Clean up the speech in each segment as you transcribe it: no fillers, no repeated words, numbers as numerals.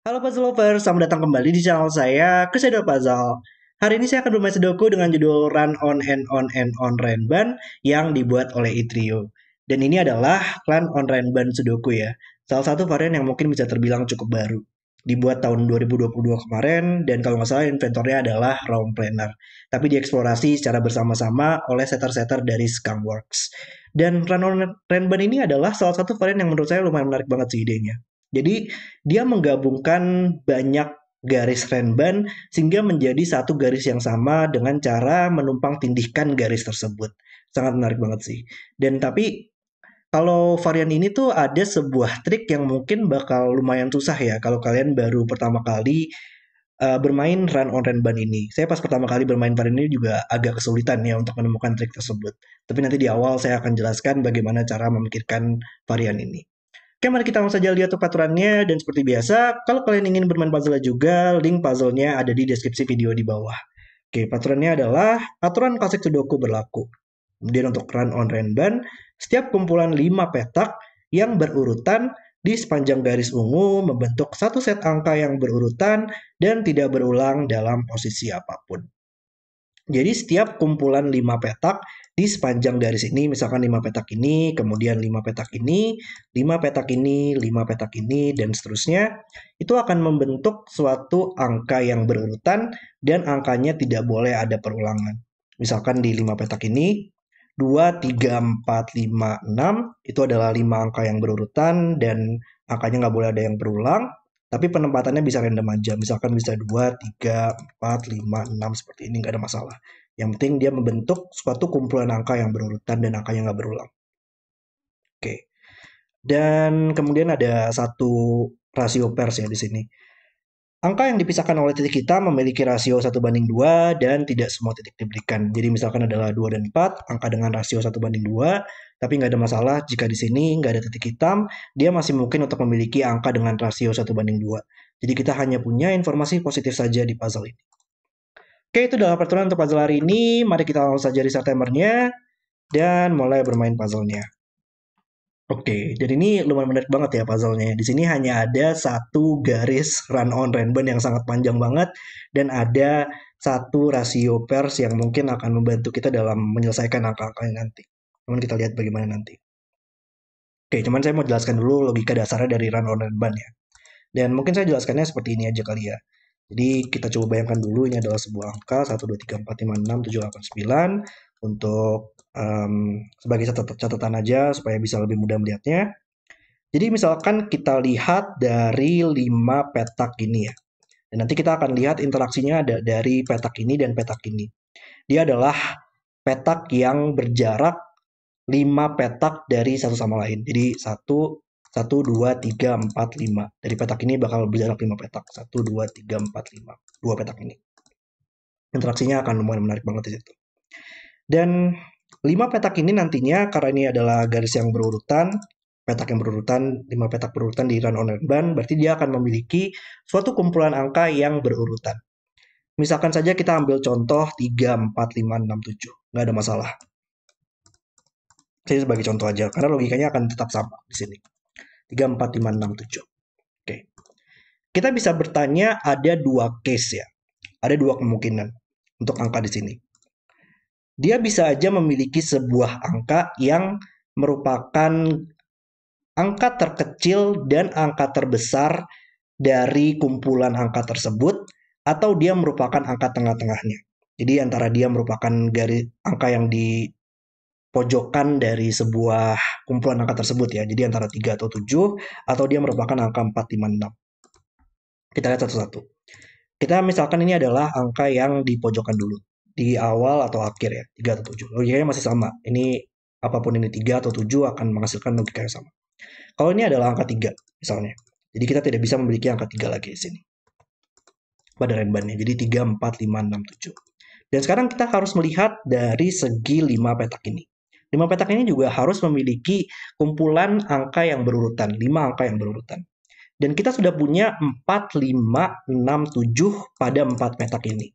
Halo Puzzle Lovers, selamat datang kembali di channel saya, Crusader Puzzle. Hari ini saya akan bermain Sudoku dengan judul Run On and On and On Renban yang dibuat oleh Itrio. Dan ini adalah Run On Renban Sudoku ya. Salah satu varian yang mungkin bisa terbilang cukup baru. Dibuat tahun 2022 kemarin, dan kalau nggak salah inventornya adalah Round Planner. Tapi dieksplorasi secara bersama-sama oleh setter-setter dari Skunkworks. Dan Run On Renban ini adalah salah satu varian yang menurut saya lumayan menarik banget sih idenya. Jadi dia menggabungkan banyak garis renban sehingga menjadi satu garis yang sama dengan cara menumpang tindihkan garis tersebut. Sangat menarik banget sih. Dan tapi kalau varian ini tuh ada sebuah trik yang mungkin bakal lumayan susah ya kalau kalian baru pertama kali bermain run on renban ini. Saya pas pertama kali bermain varian ini juga agak kesulitan ya untuk menemukan trik tersebut. Tapi nanti di awal saya akan jelaskan bagaimana cara memikirkan varian ini. Oke, mari kita langsung saja lihat tuh aturannya. Dan seperti biasa, kalau kalian ingin bermain puzzle juga, link puzzle-nya ada di deskripsi video di bawah. Oke, aturannya adalah aturan klasik Sudoku berlaku. Kemudian untuk run on renban, setiap kumpulan 5 petak yang berurutan di sepanjang garis ungu membentuk satu set angka yang berurutan dan tidak berulang dalam posisi apapun. Jadi setiap kumpulan 5 petak di sepanjang garis ini, misalkan 5 petak ini, kemudian 5 petak ini, 5 petak ini, 5 petak ini, dan seterusnya, itu akan membentuk suatu angka yang berurutan dan angkanya tidak boleh ada perulangan. Misalkan di 5 petak ini, 2, 3, 4, 5, 6, itu adalah 5 angka yang berurutan dan angkanya nggak boleh ada yang berulang. Tapi penempatannya bisa random aja. Misalkan bisa 2, 3, 4, 5, 6 seperti ini, nggak ada masalah. Yang penting dia membentuk suatu kumpulan angka yang berurutan dan angkanya nggak berulang. Oke. Dan kemudian ada satu rasio pairs ya di sini. Angka yang dipisahkan oleh titik hitam memiliki rasio 1:2 dan tidak semua titik diberikan. Jadi misalkan adalah 2 dan 4, angka dengan rasio 1:2, tapi nggak ada masalah jika di sini nggak ada titik hitam, dia masih mungkin untuk memiliki angka dengan rasio 1:2. Jadi kita hanya punya informasi positif saja di puzzle ini. Oke, itu adalah peraturan untuk puzzle hari ini. Mari kita langsung saja reset timernya dan mulai bermain puzzle-nya. Oke, jadi ini lumayan menarik banget ya puzzle-nya. Di sini hanya ada satu garis run on renban yang sangat panjang banget dan ada satu rasio pairs yang mungkin akan membantu kita dalam menyelesaikan angka-angkanya nanti. Cuman kita lihat bagaimana nanti. Oke, cuman saya mau jelaskan dulu logika dasarnya dari run on renban ya. Dan mungkin saya jelaskannya seperti ini aja kali ya. Jadi kita coba bayangkan dulu ini adalah sebuah angka 1, 2, 3, 4, 5, 6, 7, 8, 9 untuk sebagai catatan aja supaya bisa lebih mudah melihatnya. Jadi misalkan kita lihat dari 5 petak ini ya. Dan nanti kita akan lihat interaksinya ada dari petak ini dan petak ini. Dia adalah petak yang berjarak 5 petak dari satu sama lain. Jadi 1, 2, 3, 4, 5. Dari petak ini bakal berjarak 5 petak. 1, 2, 3, 4, 5. Dua petak ini. Interaksinya akan lumayan menarik banget di situ. Dan 5 petak ini nantinya karena ini adalah garis yang berurutan, petak yang berurutan, 5 petak berurutan di run on renban, berarti dia akan memiliki suatu kumpulan angka yang berurutan. Misalkan saja kita ambil contoh 3, 4, 5, 6, 7. Nggak ada masalah. Saya sebagai contoh aja, karena logikanya akan tetap sama di sini. 3, 4, 5, 6, 7. Oke. Kita bisa bertanya ada dua case ya. Ada dua kemungkinan untuk angka di sini. Dia bisa aja memiliki sebuah angka yang merupakan angka terkecil dan angka terbesar dari kumpulan angka tersebut, atau dia merupakan angka tengah-tengahnya. Jadi antara dia merupakan garis angka yang di pojokan dari sebuah kumpulan angka tersebut ya. Jadi antara 3 atau 7, atau dia merupakan angka 4, 5, 6. Kita lihat satu-satu. Kita misalkan ini adalah angka yang di pojokan dulu. Di awal atau akhir ya, 3 atau 7. Logikanya masih sama. Ini apapun ini 3 atau 7 akan menghasilkan logika yang sama. Kalau ini adalah angka 3 misalnya. Jadi kita tidak bisa memiliki angka 3 lagi di sini. Pada renbannya. Jadi 3, 4, 5, 6, 7. Dan sekarang kita harus melihat dari segi 5 petak ini. 5 petak ini juga harus memiliki kumpulan angka yang berurutan. 5 angka yang berurutan. Dan kita sudah punya 4, 5, 6, 7 pada 4 petak ini.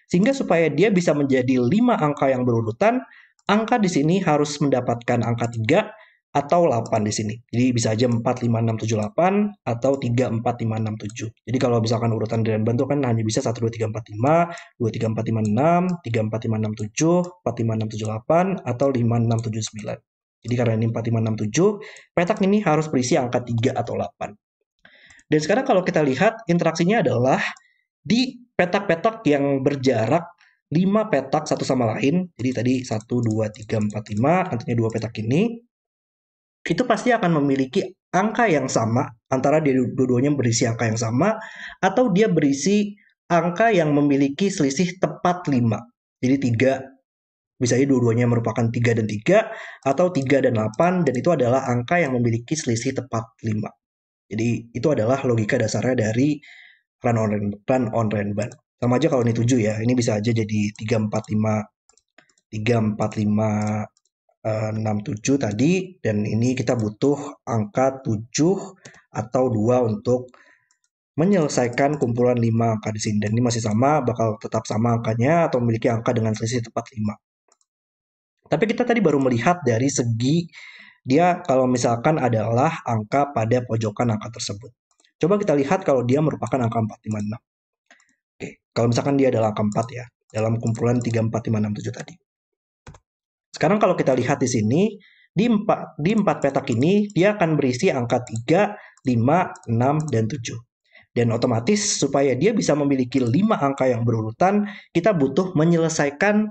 Sehingga supaya dia bisa menjadi 5 angka yang berurutan, angka di sini harus mendapatkan angka 3 atau 8 di sini. Jadi bisa aja 4, 5, 6, 7, 8 atau 3, 4, 5, 6, 7. Jadi kalau misalkan urutan Renban itu kan hanya bisa 1, 2, 3, 4, 5, 2, 3, 4, 5, 6, 3, 4, 5, 6, 7, 4, 5, 6, 7, 8, atau 5, 6, 7, 9. Jadi karena ini 4, 5, 6, 7, petak ini harus berisi angka 3 atau 8. Dan sekarang kalau kita lihat interaksinya adalah di petak-petak yang berjarak 5 petak satu sama lain. Jadi tadi 1, 2, 3, 4, 5, nantinya 2 petak ini itu pasti akan memiliki angka yang sama antara dua-duanya berisi angka yang sama atau dia berisi angka yang memiliki selisih tepat 5. Jadi 3 bisa jadi dua-duanya merupakan 3 dan 3 atau 3 dan 8 dan itu adalah angka yang memiliki selisih tepat 5. Jadi itu adalah logika dasarnya dari run on Renban. Sama aja kalau ini 7 ya. Ini bisa aja jadi 3, 4, 5 3, 4, 5 6, 7 tadi, dan ini kita butuh angka 7 atau 2 untuk menyelesaikan kumpulan 5 angka di sini. Dan ini masih sama, bakal tetap sama angkanya atau memiliki angka dengan selisih tepat 5. Tapi kita tadi baru melihat dari segi dia kalau misalkan adalah angka pada pojokan angka tersebut. Coba kita lihat kalau dia merupakan angka 4, 5, 6. Oke, kalau misalkan dia adalah angka 4 ya, dalam kumpulan 3, 4, 5, 6, 7 tadi. Sekarang kalau kita lihat di sini, di 4 petak ini, dia akan berisi angka 3, 5, 6, dan 7. Dan otomatis supaya dia bisa memiliki 5 angka yang berurutan, kita butuh menyelesaikan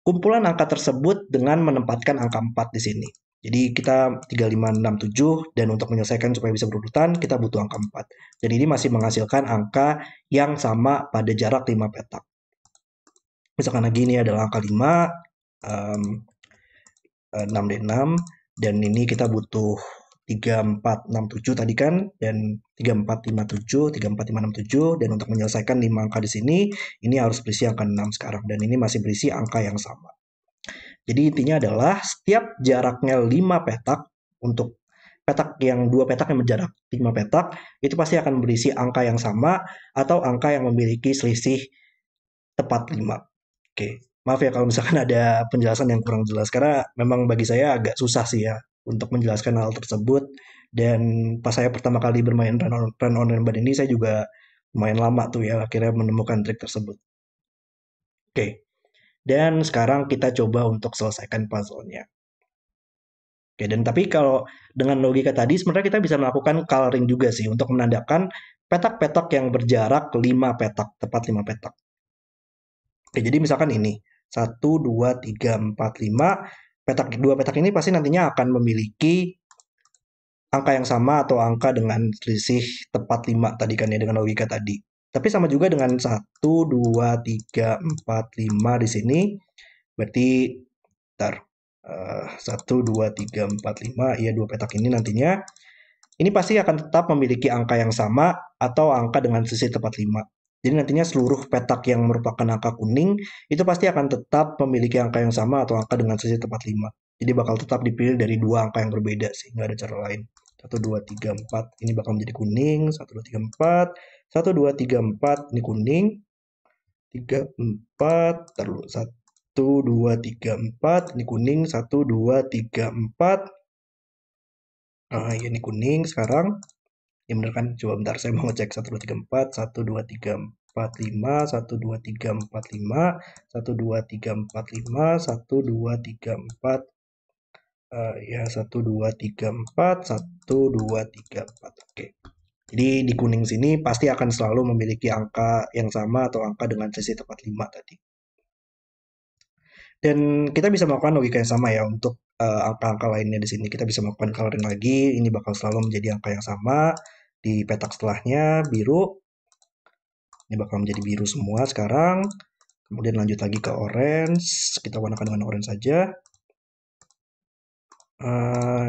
kumpulan angka tersebut dengan menempatkan angka 4 di sini. Jadi kita 3, 5, 6, 7, dan untuk menyelesaikan supaya bisa berurutan, kita butuh angka 4. Dan ini masih menghasilkan angka yang sama pada jarak 5 petak. Misalkan lagi ini adalah angka 5, 6D6, dan ini kita butuh 3, 4, 6, 7 tadi kan, dan 3, 4, 5, 7, 3, 4, 5, 6, 7, dan untuk menyelesaikan 5 angka di sini, ini harus berisi angka 6 sekarang, dan ini masih berisi angka yang sama. Jadi intinya adalah setiap jaraknya 5 petak, untuk petak yang 2 petak yang berjarak 5 petak, itu pasti akan berisi angka yang sama, atau angka yang memiliki selisih tepat 5. Oke, maaf ya kalau misalkan ada penjelasan yang kurang jelas, karena memang bagi saya agak susah sih ya untuk menjelaskan hal tersebut. Dan pas saya pertama kali bermain Run on Rainbow ini, saya juga lumayan lama tuh ya akhirnya menemukan trik tersebut. Oke, dan sekarang kita coba untuk selesaikan puzzle-nya. Oke, dan tapi kalau dengan logika tadi sebenarnya kita bisa melakukan coloring juga sih untuk menandakan petak-petak yang berjarak 5 petak, tepat 5 petak. Oke, jadi misalkan ini 1, 2, 3, 4, 5. Petak, 2 petak ini pasti nantinya akan memiliki angka yang sama atau angka dengan selisih tepat 5 tadi kan ya dengan logika tadi. Tapi sama juga dengan 1, 2, 3, 4, 5 di sini. Berarti bentar. 1, 2, 3, 4, 5. Ya, 2 petak ini nantinya ini pasti akan tetap memiliki angka yang sama atau angka dengan selisih tepat 5. Jadi nantinya seluruh petak yang merupakan angka kuning itu pasti akan tetap memiliki angka yang sama atau angka dengan selisih tepat 5. Jadi bakal tetap dipilih dari dua angka yang berbeda sih, nggak ada cara lain. 1, 2, 3, 4 ini bakal menjadi kuning. 1, 2, 3, 4. 1, 2, 3, 4 ini kuning. 3, 4. Taruh 1, 2, 3, 4 ini kuning. 1, 2, 3, 4. Nah, ini kuning sekarang. Ya bener kan? Coba bentar, saya mau ngecek 1, 2, 3, 4, 1, 2, 3, 4, 5, 1, 2, 3, 4, 5, 1, 2, 3, 4, 5, 1, 2, 3, 4, ya 1, 2, 3, 4, 1, 2, 3, 4. Oke. Jadi di kuning sini pasti akan selalu memiliki angka yang sama atau angka dengan selisih tepat 5 tadi. Dan kita bisa melakukan logika yang sama ya untuk angka-angka lainnya di sini. Kita bisa melakukan coloring lagi. Ini bakal selalu menjadi angka yang sama. Di petak setelahnya biru. Ini bakal menjadi biru semua sekarang. Kemudian lanjut lagi ke orange. Kita warnakan dengan orange saja.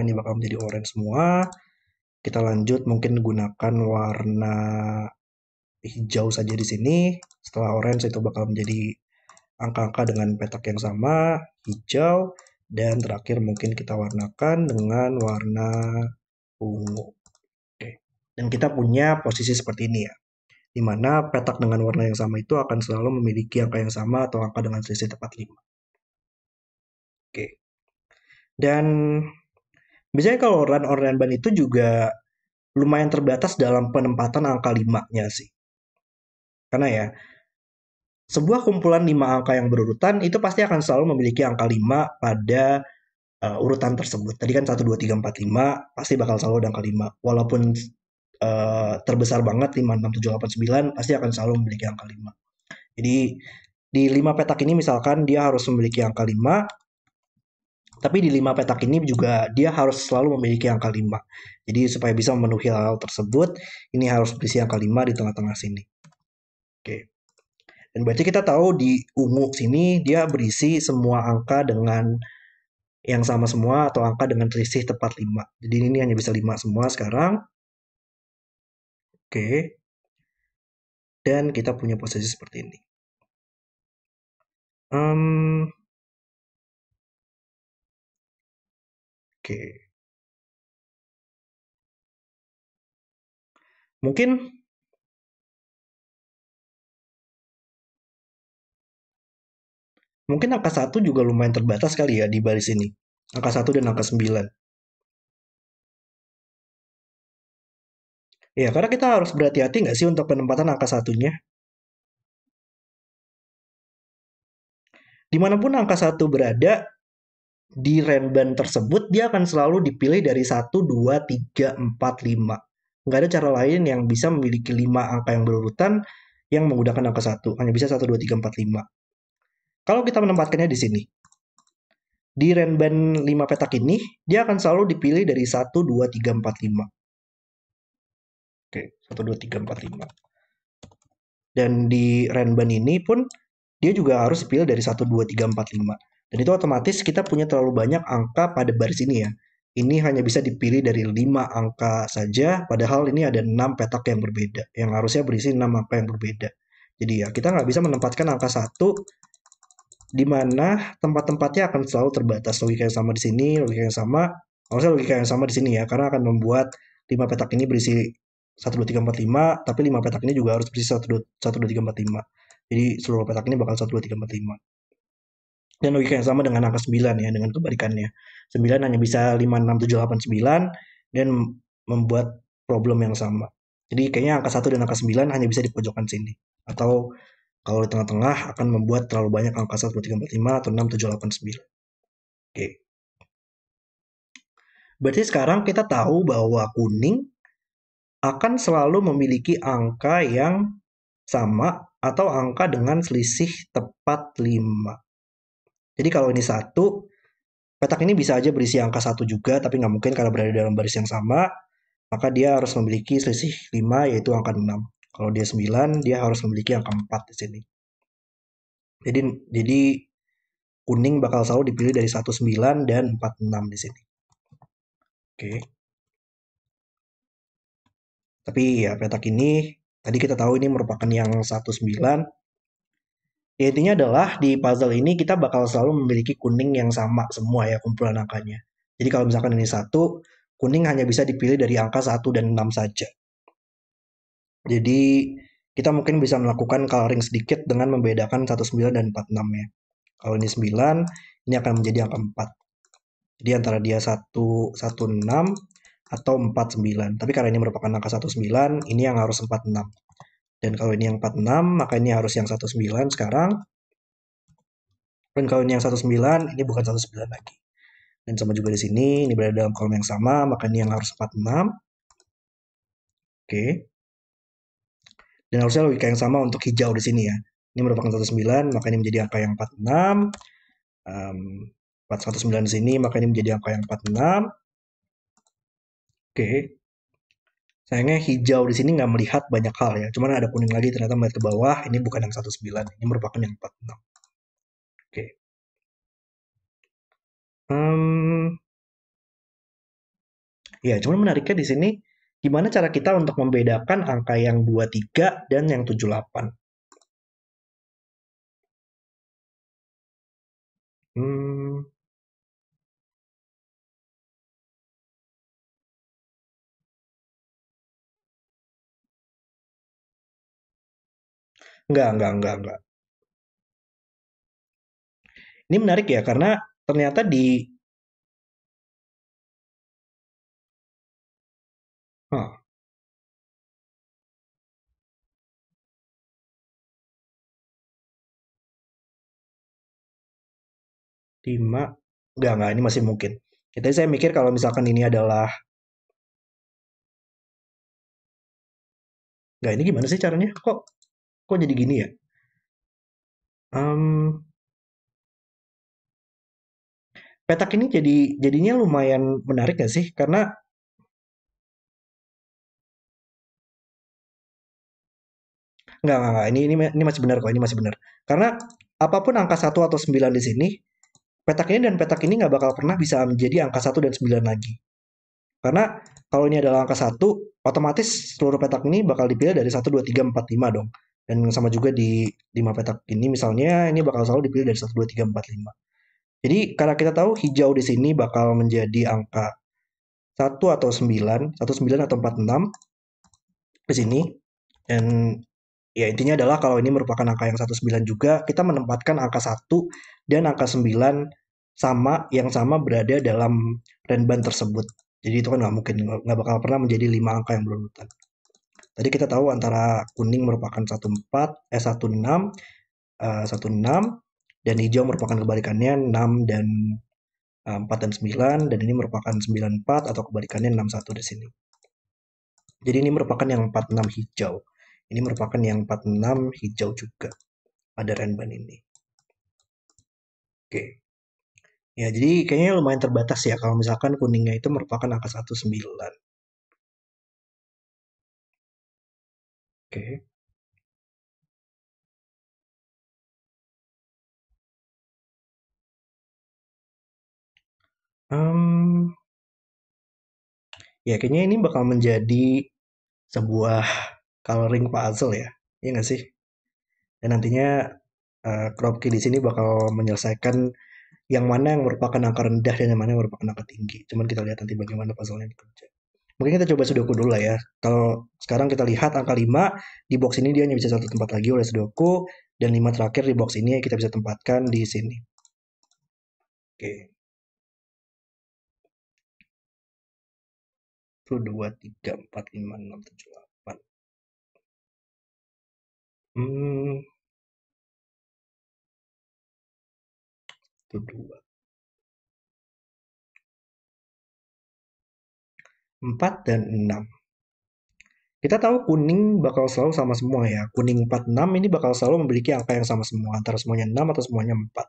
Ini bakal menjadi orange semua. Kita lanjut mungkin gunakan warna hijau saja di sini. Setelah orange itu bakal menjadi angka-angka dengan petak yang sama, hijau, dan terakhir mungkin kita warnakan dengan warna ungu. Oke. Dan kita punya posisi seperti ini ya, di mana petak dengan warna yang sama itu akan selalu memiliki angka yang sama atau angka dengan selisih tepat 5. Oke. Dan Biasanya kalau run on Renban itu juga lumayan terbatas dalam penempatan angka 5-nya sih. Karena ya, sebuah kumpulan 5 angka yang berurutan itu pasti akan selalu memiliki angka 5 pada urutan tersebut. Tadi kan 1, 2, 3, 4, 5 pasti bakal selalu ada angka 5. Walaupun terbesar banget 5, 6, 7, 8, 9 pasti akan selalu memiliki angka 5. Jadi di 5 petak ini misalkan dia harus memiliki angka 5, tapi di 5 petak ini juga dia harus selalu memiliki angka 5. Jadi supaya bisa memenuhi hal tersebut, ini harus berisi angka 5 di tengah-tengah sini. Oke. Dan berarti kita tahu di ungu sini dia berisi semua angka dengan yang sama semua atau angka dengan selisih tepat 5. Jadi ini hanya bisa 5 semua sekarang. Oke. Dan kita punya posisi seperti ini. Oke. Mungkin mungkin angka 1 juga lumayan terbatas kali ya di baris ini. Angka 1 dan angka 9. Ya, karena kita harus berhati-hati nggak sih untuk penempatan angka satunya. Dimanapun angka 1 berada, di Renban tersebut dia akan selalu dipilih dari 1, 2, 3, 4, 5. Nggak ada cara lain yang bisa memiliki 5 angka yang berurutan yang menggunakan angka 1. Hanya bisa 1, 2, 3, 4, 5. Kalau kita menempatkannya di sini, di Renban 5 petak ini, dia akan selalu dipilih dari 1, 2, 3, 4, 5. Oke, 1, 2, 3, 4, 5. Dan di Renban ini pun dia juga harus dipilih dari 1, 2, 3, 4, 5. Dan itu otomatis kita punya terlalu banyak angka pada baris ini ya. Ini hanya bisa dipilih dari 5 angka saja, padahal ini ada 6 petak yang berbeda, yang harusnya berisi 6 angka yang berbeda. Jadi ya, kita nggak bisa menempatkan angka 1 di mana tempat-tempatnya akan selalu terbatas. Logika yang sama di sini, logika yang sama, harusnya logika yang sama di sini ya, karena akan membuat 5 petak ini berisi 1, 2, 3, 4, 5, tapi 5 petak ini juga harus berisi 1, 2, 3, 4, 5. Jadi seluruh petak ini bakal 1, 2, 3, 4, 5. Dan logika yang sama dengan angka 9 ya, dengan kebalikannya. 9 hanya bisa 5, 6, 7, 8, 9 dan membuat problem yang sama. Jadi kayaknya angka 1 dan angka 9 hanya bisa di pojokan sini. Atau kalau di tengah-tengah akan membuat terlalu banyak angka 1, 2, 3, 4, 5 atau 6, 7, 8, 9. Oke. Berarti sekarang kita tahu bahwa kuning akan selalu memiliki angka yang sama atau angka dengan selisih tepat 5. Jadi kalau ini 1, petak ini bisa aja berisi angka 1 juga, tapi nggak mungkin karena berada dalam baris yang sama, maka dia harus memiliki selisih 5, yaitu angka 6. Kalau dia 9, dia harus memiliki angka 4 di sini. Jadi kuning bakal selalu dipilih dari 1, 9 dan 4, 6 di sini. Oke. Tapi ya petak ini, tadi kita tahu ini merupakan yang 1, 9. Ya, intinya adalah di puzzle ini kita bakal selalu memiliki kuning yang sama semua ya kumpulan angkanya. Jadi kalau misalkan ini 1, kuning hanya bisa dipilih dari angka 1 dan 6 saja. Jadi kita mungkin bisa melakukan coloring sedikit dengan membedakan 1, 9 dan 4, 6 ya. Kalau ini 9, ini akan menjadi angka 4. Jadi antara dia 1, 1, 6 atau 4, 9. Tapi karena ini merupakan angka 1, 9, ini yang harus 4, 6. Dan kalau ini yang 4, 6, maka ini harus yang 1, 9 sekarang. Dan kalau ini yang 1, 9, ini bukan 1, 9 lagi. Dan sama juga di sini, ini berada dalam kolom yang sama, maka ini yang harus 4, 6. Oke. Dan harusnya logika yang sama untuk hijau di sini ya. Ini merupakan 1, 9, maka ini menjadi angka yang 4, 6. 4, 1, 9 di sini, maka ini menjadi angka yang 4, 6. Oke. Sayangnya hijau di sini nggak melihat banyak hal ya. Cuman ada kuning lagi ternyata melihat ke bawah. Ini bukan yang 1, 9. Ini merupakan yang 4, 6. Oke. Um, ya, cuman menariknya di sini gimana cara kita untuk membedakan angka yang 23 dan yang 78. Hmm, enggak. Ini menarik ya karena ternyata di 5. Enggak, ini masih mungkin. Jadi saya mikir kalau misalkan ini adalah, enggak, ini gimana sih caranya? Kok jadi gini ya? Em, petak ini jadinya lumayan menarik nggak sih? Karena enggak, ini masih benar kok, ini masih benar. Karena apapun angka 1 atau 9 di sini, petak ini dan petak ini nggak bakal pernah bisa menjadi angka 1 dan 9 lagi. Karena kalau ini adalah angka 1, otomatis seluruh petak ini bakal dipilih dari 1, 2, 3, 4, 5 dong. Dan sama juga di 5 petak ini misalnya, ini bakal selalu dipilih dari 1, 2, 3, 4, 5. Jadi karena kita tahu hijau di sini bakal menjadi angka 1 atau 9, 1, 9 atau 4, 6 di sini. Dan ya intinya adalah kalau ini merupakan angka yang 1, 9 juga, kita menempatkan angka 1 dan angka 9 yang sama berada dalam renban tersebut. Jadi itu kan nggak mungkin, nggak bakal pernah menjadi 5 angka yang berurutan. Tadi kita tahu antara kuning merupakan 16, 16, dan hijau merupakan kebalikannya 6 dan 4 dan 9, dan ini merupakan 94 atau kebalikannya 61 di sini. Jadi ini merupakan yang 46 hijau. Ini merupakan yang 46 hijau juga pada renban ini. Oke. Ya, jadi kayaknya lumayan terbatas ya kalau misalkan kuningnya itu merupakan angka 19. Oke. Em, ya kayaknya ini bakal menjadi sebuah coloring puzzle ya. Iya nggak sih? Dan nantinya crop key di sini bakal menyelesaikan yang mana yang merupakan angka rendah dan yang mana yang merupakan angka tinggi. Cuman kita lihat nanti bagaimana puzzle-nya dikerja. Mungkin kita coba Sudoku dulu lah ya. Kalau sekarang kita lihat angka 5 di box ini dia hanya bisa satu tempat lagi oleh Sudoku, dan 5 terakhir di box ini kita bisa tempatkan di sini. Oke. 1, 2, 3, 4, 5, 6, 7, 8. Hmm, itu 2. 4 dan 6. Kita tahu kuning bakal selalu sama semua ya. Kuning 4 6 ini bakal selalu memiliki angka yang sama semua. Antara semuanya 6 atau semuanya 4.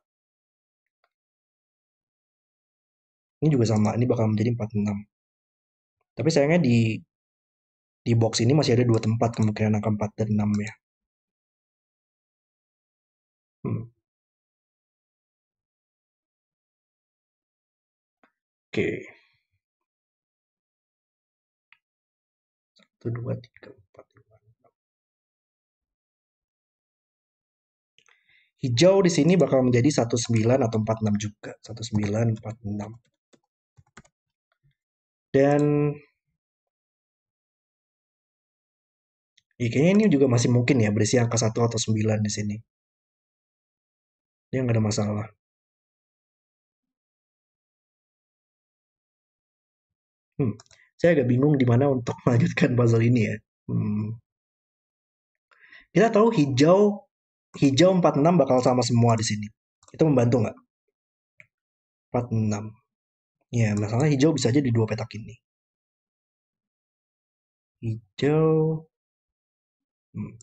Ini juga sama. Ini bakal menjadi 4 6. Tapi sayangnya di box ini masih ada 2 tempat kemungkinan angka 4 dan 6 ya. Hmm, Oke. 1, 2, 3, 4, 5. Hijau di sini bakal menjadi 19 atau 46 juga. 19, 46. Dan ya, kayaknya ini juga masih mungkin ya berisi angka 1 atau 9 di sini. Ini nggak ada masalah. Hmm, saya agak bingung di mana untuk melanjutkan puzzle ini ya. Hmm, kita tahu hijau hijau 46 bakal sama semua di sini. Itu membantu nggak? 46. Ya, masalahnya hijau bisa aja di 2 petak ini. Hijau. Hmm,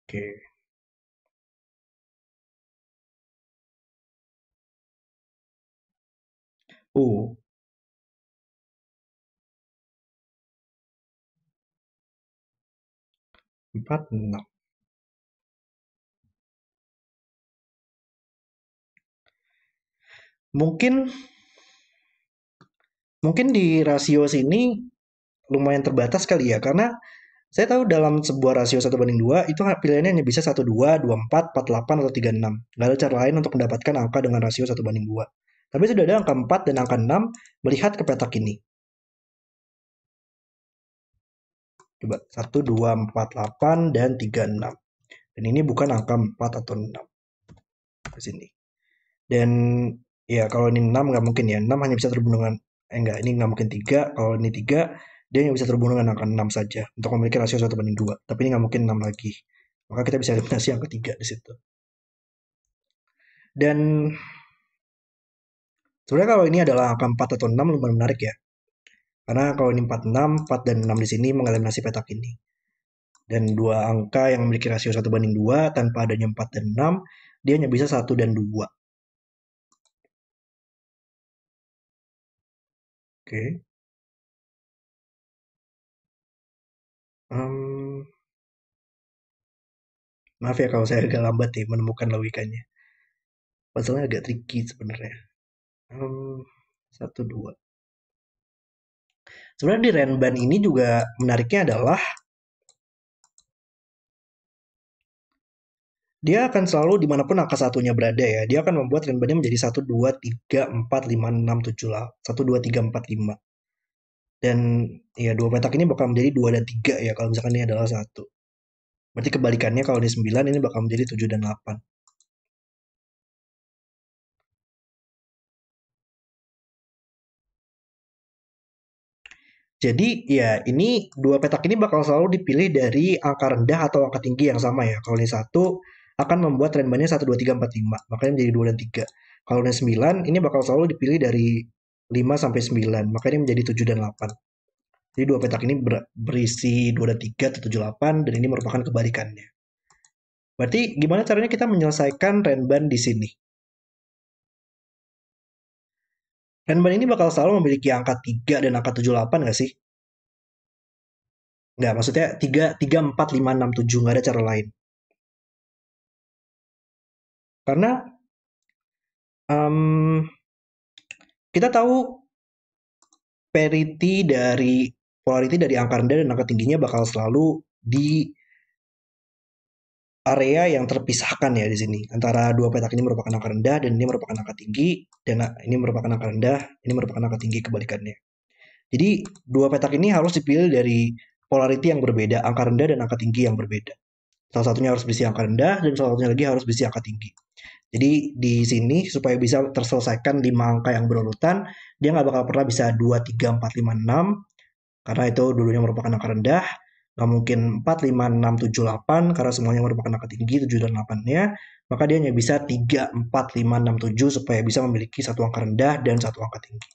Oke. 46. Mungkin mungkin di rasio sini lumayan terbatas kali ya, karena saya tahu dalam sebuah rasio 1 banding 2 itu pilihannya hanya bisa 1, 2, 2, 4, 4, 8, atau 3, 6. Nggak ada cara lain untuk mendapatkan angka dengan rasio 1 banding 2. Tapi sudah ada angka 4 dan angka 6 melihat ke petak ini. Coba 1, 2, 4, 8 dan 3, 6. Dan ini bukan angka 4 atau 6 di sini. Dan ya kalau ini 6 nggak mungkin ya. 6 hanya bisa terhubung dengan, enggak, ini nggak mungkin 3. Kalau ini 3, dia hanya bisa terhubung dengan angka 6 saja untuk memiliki rasio 1 banding 2. Tapi ini nggak mungkin 6 lagi. Maka kita bisa eliminasi yang ketiga di situ. Dan sebenarnya kalau ini adalah angka 4 atau 6 lumayan menarik ya. Karena kalau ini 4, 6, 4 dan 6 di sini mengeliminasi petak ini. Dan dua angka yang memiliki rasio 1:2 tanpa adanya 4 dan 6, dia hanya bisa 1 dan 2. Oke. Um, Maaf ya kalau saya agak lambat nih menemukan logikanya. Masalahnya agak tricky sebenarnya. Um, 1, 2. Sebenarnya di Renban ini juga menariknya adalah dia akan selalu dimanapun angka satunya berada ya. Dia akan membuat Renbannya menjadi 1, 2, 3, 4, 5, 6, 7 lah. 1, 2, 3, 4, 5. Dan ya dua petak ini bakal menjadi 2 dan 3 ya kalau misalkan ini adalah 1. Berarti kebalikannya kalau ini 9 ini bakal menjadi 7 dan 8. Jadi ya ini dua petak ini bakal selalu dipilih dari angka rendah atau angka tinggi yang sama ya. Kalau ini 1 akan membuat trend 1, 2, 3, 4, 5. Makanya menjadi 2 dan 3. Kalau ini 9 ini bakal selalu dipilih dari 5 sampai 9. Makanya ini menjadi 7 dan 8. Jadi dua petak ini berisi 2 dan 3 atau 7, 8 dan ini merupakan kebalikannya. Berarti gimana caranya kita menyelesaikan Renban di sini? Renban ini bakal selalu memiliki angka 3 dan angka 7, 8 nggak sih? Nggak, maksudnya 3, 3, 4, 5, 6, 7. Nggak ada cara lain. Karena um, kita tahu polarity dari angka rendah dan angka tingginya bakal selalu di area yang terpisahkan ya di sini. Antara dua petak ini merupakan angka rendah dan ini merupakan angka tinggi dan ini merupakan angka rendah, ini merupakan angka tinggi kebalikannya. Jadi dua petak ini harus dipilih dari polarity yang berbeda, angka rendah dan angka tinggi yang berbeda. Salah satunya harus berisi angka rendah dan salah satunya lagi harus berisi angka tinggi. Jadi di sini supaya bisa terselesaikan 5 angka yang berurutan, dia nggak bakal pernah bisa 2, 3, 4, 5, 6 karena itu dulunya merupakan angka rendah. Nggak mungkin 4, 5, 6, 7, 8 karena semuanya merupakan angka tinggi 7 dan 8-nya. Maka dia hanya bisa 3, 4, 5, 6, 7 supaya bisa memiliki satu angka rendah dan satu angka tinggi.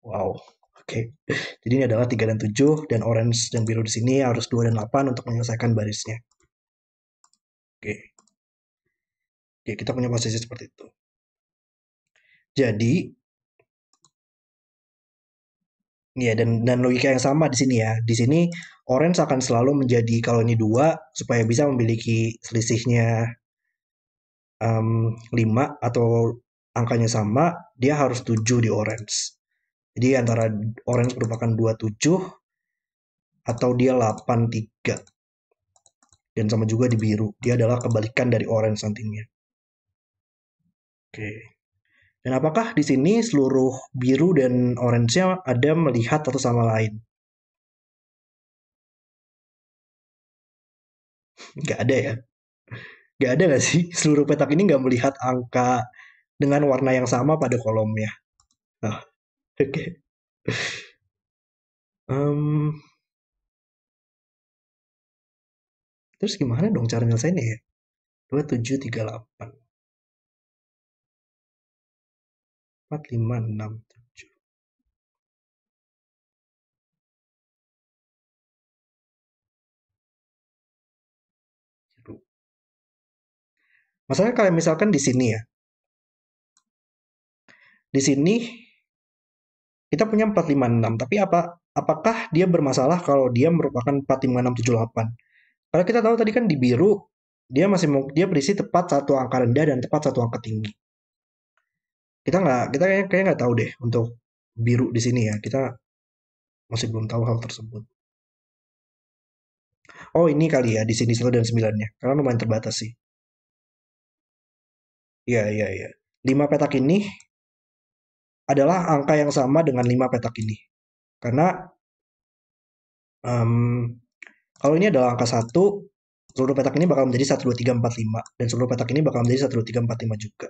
Wow. Oke. Jadi ini adalah 3 dan 7 dan orange dan biru di sini harus 2 dan 8 untuk menyelesaikan barisnya. Oke. Oke, kita punya posisi seperti itu. Jadi ya dan logika yang sama di sini ya. Di sini orange akan selalu menjadi kalau ini 2 supaya bisa memiliki selisihnya 5 atau angkanya sama, dia harus 7 di orange. Jadi antara orange merupakan 27 atau dia 83. Dan sama juga di biru. Dia adalah kebalikan dari orange nantinya. Oke. Dan apakah di sini seluruh biru dan orange-nya ada melihat satu sama lain? Nggak ada ya. Nggak ada nggak sih? Seluruh petak ini nggak melihat angka dengan warna yang sama pada kolomnya. Nah, oke. Okay. Terus gimana dong cara nyelesainnya ya? 2738 4567. Masalahnya kalau misalkan di sini ya. Di sini kita punya 456, tapi apakah dia bermasalah kalau dia merupakan 45678? Kalau kita tahu tadi kan di biru dia berisi tepat satu angka rendah dan tepat satu angka tinggi. Kita kayaknya nggak tahu deh untuk biru di sini ya. Kita masih belum tahu hal tersebut. Oh ini kali ya di sini 1 dan 9-nya. Karena lumayan terbatas sih. Iya iya iya. 5 petak ini adalah angka yang sama dengan 5 petak ini. Karena um, kalau ini adalah angka 1, seluruh petak ini bakal menjadi 1, 2, 3, 4, 5. Dan seluruh petak ini bakal menjadi 1, 2, 3, 4, 5 juga.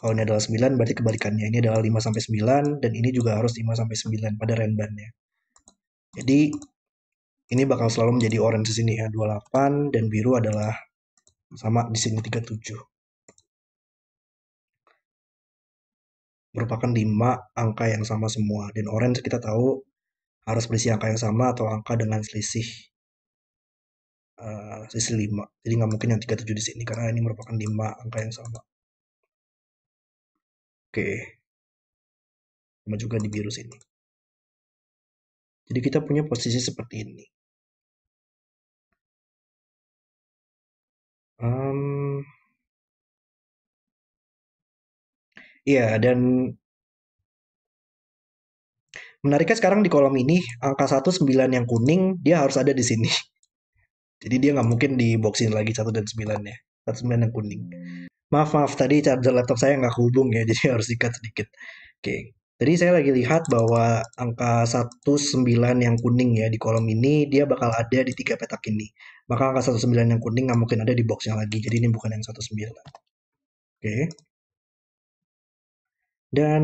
Kalau ini adalah 9, berarti kebalikannya. Ini adalah 5 sampai 9, dan ini juga harus 5 sampai 9 pada renbannya. Jadi, ini bakal selalu menjadi orange di sini ya, 28, dan biru adalah Sama di sini 37. Merupakan 5 angka yang sama semua. Dan orange kita tahu harus berisi angka yang sama atau angka dengan selisih 5. Jadi nggak mungkin yang 37 di sini karena ini merupakan 5 angka yang sama. Oke, sama juga di biru sini. Jadi kita punya posisi seperti ini. Iya, dan menariknya sekarang di kolom ini, angka 19 yang kuning, dia harus ada di sini. Jadi dia nggak mungkin di boxin lagi 1 dan 9 ya. 19 yang kuning. Maaf, maaf, tadi charger laptop saya nggak kehubung ya, jadi harus dikat sedikit. Oke, tadi saya lagi lihat bahwa angka 19 yang kuning ya di kolom ini, dia bakal ada di 3 petak ini. Maka angka 19 yang kuning nggak mungkin ada di boxnya lagi, jadi ini bukan yang 19. Oke, dan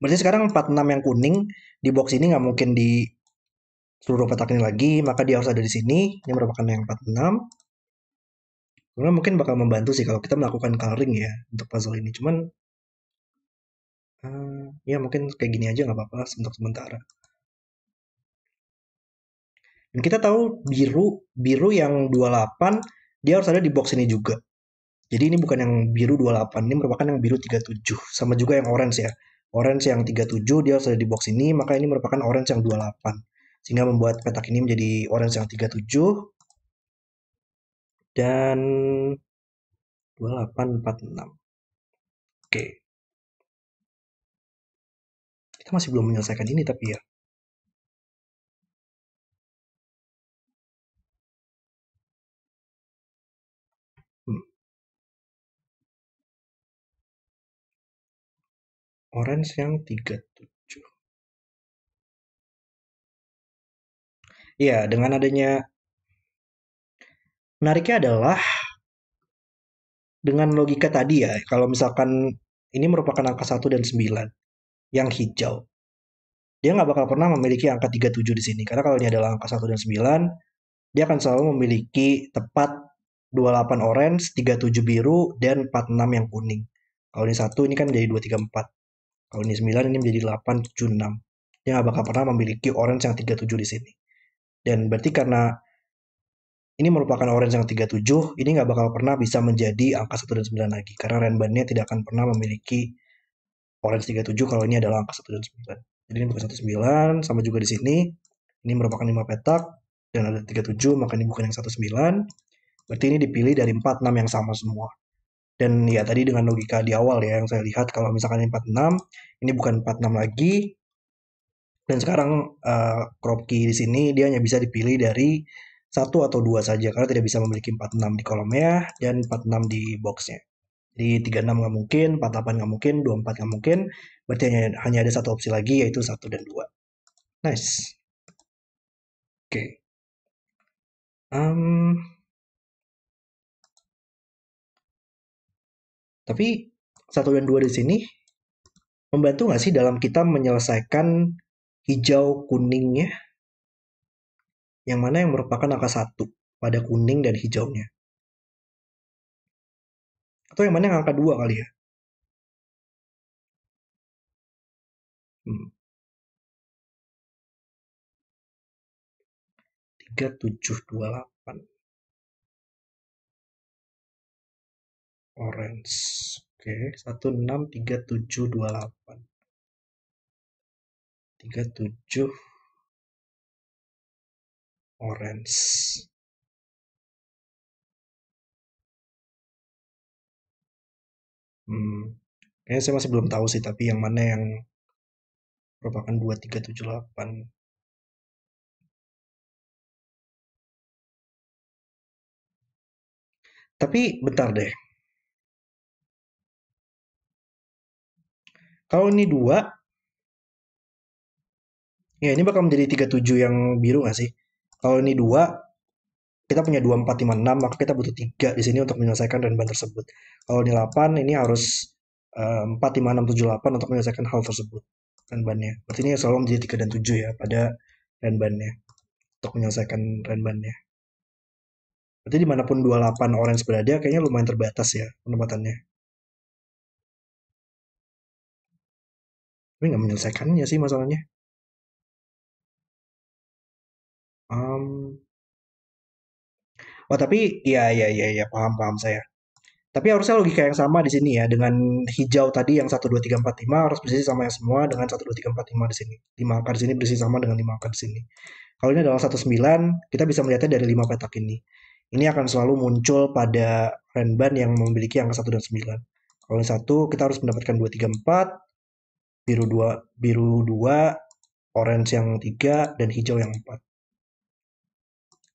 berarti sekarang 46 yang kuning di box ini nggak mungkin di seluruh petak ini lagi, maka dia harus ada di sini. Ini merupakan yang 46. Sebenarnya mungkin bakal membantu sih kalau kita melakukan coloring ya untuk puzzle ini. Cuman ya mungkin kayak gini aja nggak apa-apa untuk sementara. Dan kita tahu biru yang 28 dia harus ada di box ini juga. Jadi ini bukan yang biru 28, ini merupakan yang biru 37. Sama juga yang orange ya. Orange yang 37 dia harus ada di box ini, maka ini merupakan orange yang 28. Sehingga membuat petak ini menjadi orange yang 37 dan 2846. Oke, kita masih belum menyelesaikan ini tapi ya. Hmm, Orange yang 37. Iya, dengan adanya menariknya adalah dengan logika tadi ya, kalau misalkan ini merupakan angka 1 dan 9 yang hijau. Dia nggak bakal pernah memiliki angka 37 di sini. Karena kalau ini adalah angka 1 dan 9, dia akan selalu memiliki tepat 28 orange, 37 biru, dan 46 yang kuning. Kalau ini 1, ini kan menjadi 2, 3, 4. Kalau ini 9, ini menjadi 8, 7, 6. Dia nggak bakal pernah memiliki orange yang 37 di sini. Dan berarti karena ini merupakan orange yang 37, ini nggak bakal pernah bisa menjadi angka 1 dan 9 lagi. Karena renbannya tidak akan pernah memiliki orange 37 kalau ini adalah angka 1 dan 9. Jadi ini bukan 19, sama juga di sini. Ini merupakan 5 petak, dan ada 37, maka ini bukan yang 19. Berarti ini dipilih dari 46 yang sama semua. Dan ya tadi dengan logika di awal ya, yang saya lihat kalau misalkan ini 46, ini bukan 46 lagi. Dan sekarang crop key di sini dia hanya bisa dipilih dari 1 atau 2 saja, karena tidak bisa memiliki 46 di kolom merah dan 46 di boxnya. Jadi 36 nggak mungkin, 48 nggak mungkin, 24 nggak mungkin. Berarti hanya ada satu opsi lagi yaitu 1 dan 2. Nice. Oke. Okay. Tapi 1 dan 2 di sini membantu nggak sih dalam kita menyelesaikan hijau kuningnya? Yang mana yang merupakan angka 1 pada kuning dan hijaunya? Atau yang mana yang angka 2 kali ya? 3728 orange. Oke, 163728. 37 orange. Kayaknya saya masih belum tahu sih, tapi yang mana yang merupakan 2378. Tapi bentar deh. Kalau ini 2, ya ini bakal menjadi 37 yang biru nggak sih? Kalau ini 2, kita punya 2456, maka kita butuh 3 di sini untuk menyelesaikan renban tersebut. Kalau ini 8, ini harus 45678 untuk menyelesaikan hal tersebut renbannya. Berarti ini selalu menjadi 3 dan 7 ya pada renbannya untuk menyelesaikan renbannya. Berarti dimanapun 28 orange berada, kayaknya lumayan terbatas ya penempatannya. Tapi nggak menyelesaikannya sih masalahnya. Um, oh tapi ya paham saya. Tapi harusnya logika yang sama di sini ya dengan hijau tadi yang 1 2 3 4 5 harus bersih sama yang semua dengan 1 2 3 4 5 di sini. 5 angka di sini bersih sama dengan 5 angka di sini. Kalau ini adalah 19, kita bisa melihatnya dari 5 petak ini. Ini akan selalu muncul pada Renban yang memiliki angka 1 dan 9. Kalau yang satu, kita harus mendapatkan 2 3 4, biru 2, orange yang 3, dan hijau yang 4.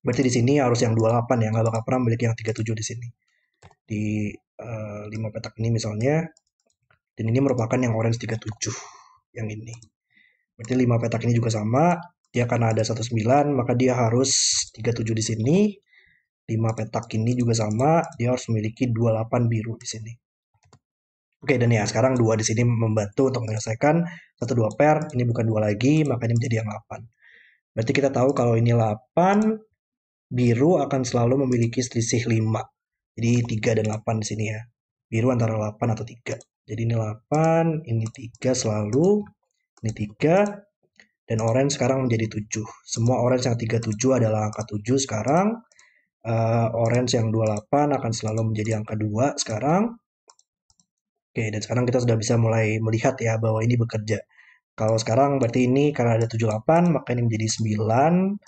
Berarti di sini harus yang 28 ya, nggak bakal pernah memiliki yang 37 di sini. Di 5 petak ini misalnya, dan ini merupakan yang orange 37, yang ini. Berarti 5 petak ini juga sama, dia karena ada 19, maka dia harus 37 di sini. 5 petak ini juga sama, dia harus memiliki 28 biru di sini. Oke, dan ya sekarang 2 di sini membantu untuk menyelesaikan 1 2 pair, ini bukan 2 lagi, maka ini menjadi yang 8. Berarti kita tahu kalau ini 8, biru akan selalu memiliki selisih 5. Jadi 3 dan 8 di sini ya. Biru antara 8 atau 3. Jadi ini 8, ini 3 selalu, ini 3, dan orange sekarang menjadi 7. Semua orange yang 37 adalah angka 7 sekarang. Orange yang 28 akan selalu menjadi angka 2 sekarang. Oke, dan sekarang kita sudah bisa mulai melihat ya bahwa ini bekerja. Kalau sekarang berarti ini karena ada 78, maka ini menjadi 9,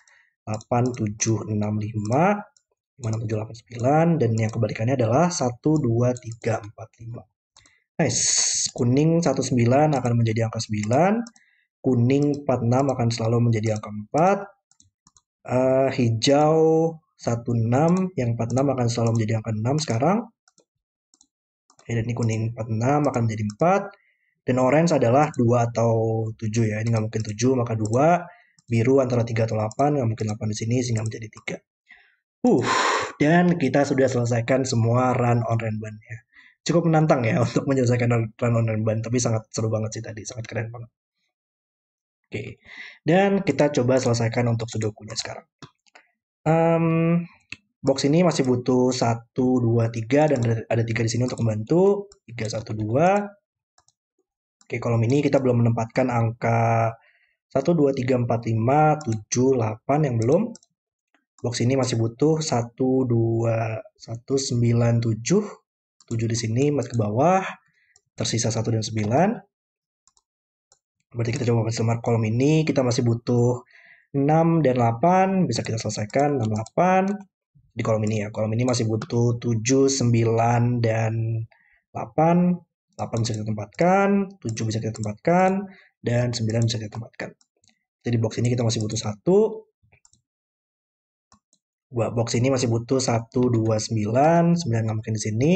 8, 7, 6, 5, 5, 6, 7, 8, 9, dan yang kebalikannya adalah 1, 2, 3, 4, 5. Nice. Kuning 19 akan menjadi angka 9, kuning 46 akan selalu menjadi angka 4, hijau 16, yang 46 akan selalu menjadi angka 6 sekarang. Dan ini kuning 46 akan menjadi 4, dan orange adalah 2 atau 7 ya, ini nggak mungkin 7, maka 2, biru antara 3 atau 8, nggak mungkin 8 di sini, sehingga menjadi 3. Dan kita sudah selesaikan semua run on Renban ya. Cukup menantang ya untuk menyelesaikan run on Renban, tapi sangat seru banget sih tadi, sangat keren banget. Oke, dan kita coba selesaikan untuk sudokunya sekarang. Box ini masih butuh 1, 2, 3, dan ada 3 di sini untuk membantu. 3, 1, 2. Oke, kolom ini kita belum menempatkan angka 1, 2, 3, 4, 5, 7, 8 yang belum. Box ini masih butuh 1, 2, 1, 9, 7. 7 di sini, 4 ke bawah. Tersisa 1 dan 9. Berarti kita coba mark kolom ini. Kita masih butuh 6 dan 8. Bisa kita selesaikan. 6, 8. Di kolom ini ya. Kolom ini masih butuh 7, 9, dan 8. 8 bisa kita tempatkan. 7 bisa kita tempatkan. Dan 9 bisa kita tempatkan. Jadi box ini kita masih butuh 1. Box ini masih butuh 1, 2, 9. 9 nggak mungkin di sini.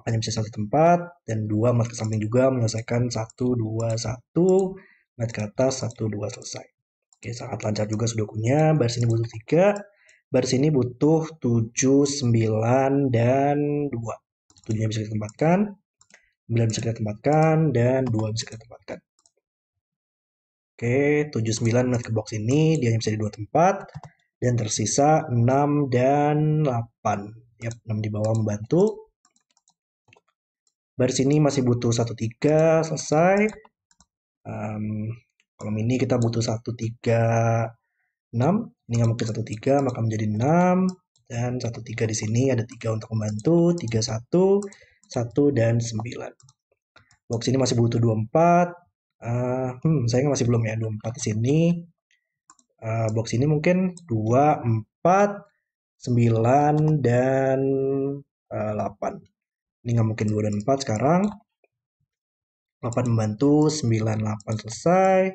Makanya bisa 1 tempat. Dan 2 mat ke samping juga menyelesaikan 1, 2, 1. Mat ke atas 1, 2 selesai. Oke, sangat lancar juga sudokunya. Baris ini butuh 3. Baris ini butuh 7, 9, dan 2. 7-nya bisa kita tempatkan. 9 bisa kita tempatkan. Dan 2 bisa kita tempatkan. Oke, 7, 9 mat ke box ini. Dia hanya bisa di 2 tempat. Dan tersisa 6 dan 8. Yap, 6 di bawah membantu. Baris ini masih butuh 1, 3, selesai. Kolom ini kita butuh 1, 3, 6. Ini nggak mungkin 1, 3, maka menjadi 6. Dan 1, 3 di sini ada 3 untuk membantu. 3, 1, 1, dan 9. Box ini masih butuh 24. Sayangnya masih belum ya 24 di sini. Box ini mungkin 2, 4, 9, dan 8. Ini nggak mungkin 2 dan 4 sekarang. 8 membantu, 9, 8 selesai.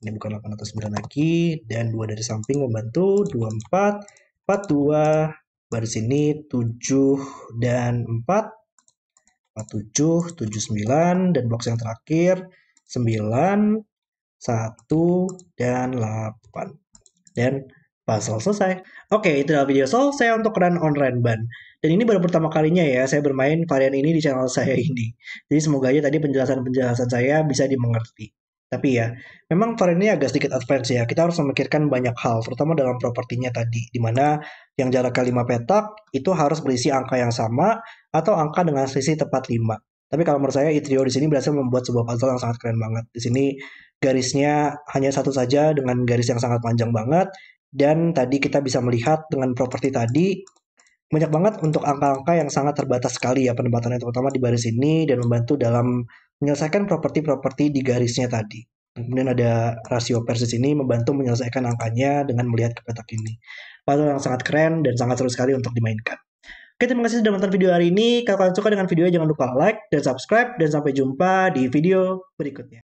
Ini bukan 8 atau 9 lagi. Dan 2 dari samping membantu, 2, 4, 4, 2. Baris ini 7 dan 4. 4, 7, 7, 9. Dan box yang terakhir 9, 1, dan 8. Dan puzzle selesai. Oke, itu adalah video selesai untuk run on Renban. Dan ini baru pertama kalinya ya saya bermain varian ini di channel saya ini. Jadi semoga aja tadi penjelasan-penjelasan saya bisa dimengerti. Tapi ya, memang Tor ini agak sedikit advance ya. Kita harus memikirkan banyak hal, terutama dalam propertinya tadi, di mana yang jaraknya 5 petak itu harus berisi angka yang sama atau angka dengan selisih tepat 5. Tapi kalau menurut saya Itrio di sini berhasil membuat sebuah puzzle yang sangat keren banget. Di sini garisnya hanya satu saja dengan garis yang sangat panjang banget, dan tadi kita bisa melihat dengan properti tadi banyak banget untuk angka-angka yang sangat terbatas sekali ya penempatannya, terutama di baris ini, dan membantu dalam menyelesaikan properti-properti di garisnya tadi. Kemudian ada rasio persis ini membantu menyelesaikan angkanya dengan melihat ke petak ini. Puzzle yang sangat keren dan sangat seru sekali untuk dimainkan. Oke, terima kasih sudah menonton video hari ini. Kalau kalian suka dengan videonya, jangan lupa like dan subscribe. Dan sampai jumpa di video berikutnya.